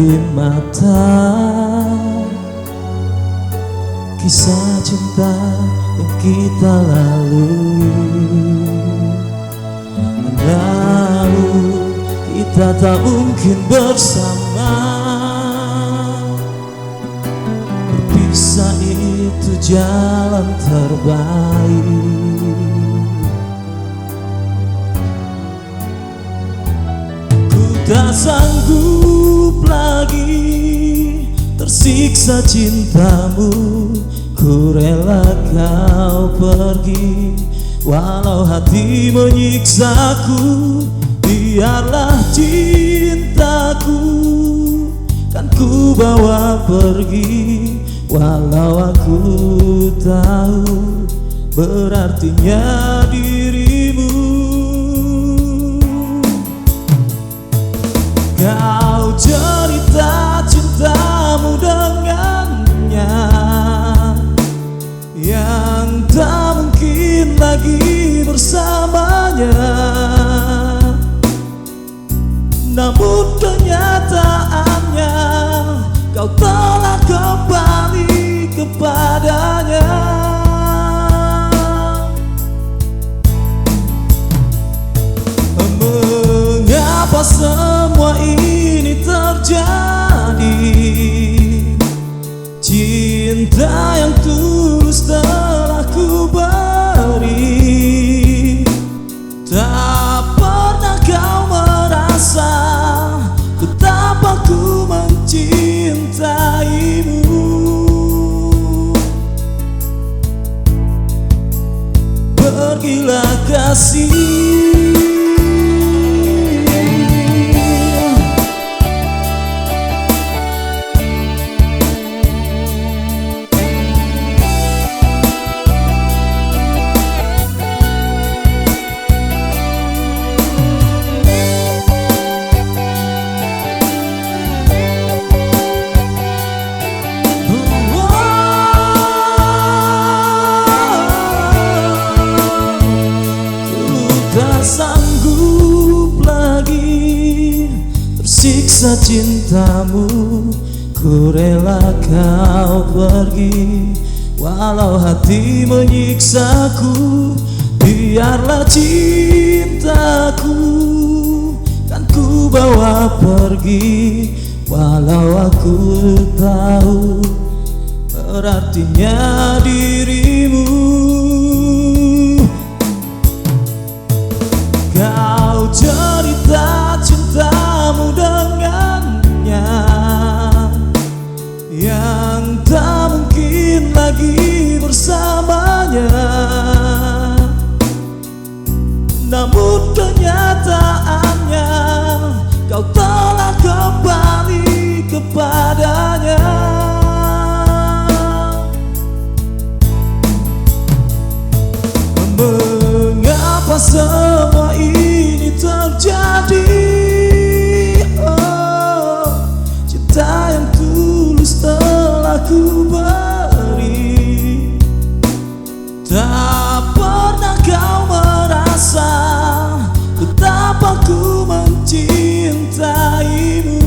di mata. Kisah cinta yang kita lalui, lalu kita tak mungkin bersama. Berpisah itu jalan terbaik. Ku tak sanggup lagi tersiksa cintamu. Ku rela kau pergi, walau hati menyiksaku. Biarlah cintaku kan ku bawa pergi, walau aku tahu berartinya dirimu. Kau cerita cintamu dengannya yang tak mungkin lagi bersamanya. Namun kenyataannya kau telah kembali kepadanya. Mengapa semua ini terjadi? Cinta yang tulus telah ku beri, tak pernah kau merasa betapa ku mencintaimu. Pergilah kasih, sanggup lagi tersiksa cintamu. Ku rela kau pergi, walau hati menyiksaku. Biarlah cintaku kan ku bawa pergi, walau aku tahu berartinya dirimu. Kau cerita cintamu dengannya yang tak mungkin lagi bersamanya. Namun kenyataannya kau telah kembali kepadanya. Mengapa semua ini terjadi? Oh, cinta yang tulus telah ku beri, tak pernah kau merasa betapa ku mencintaimu.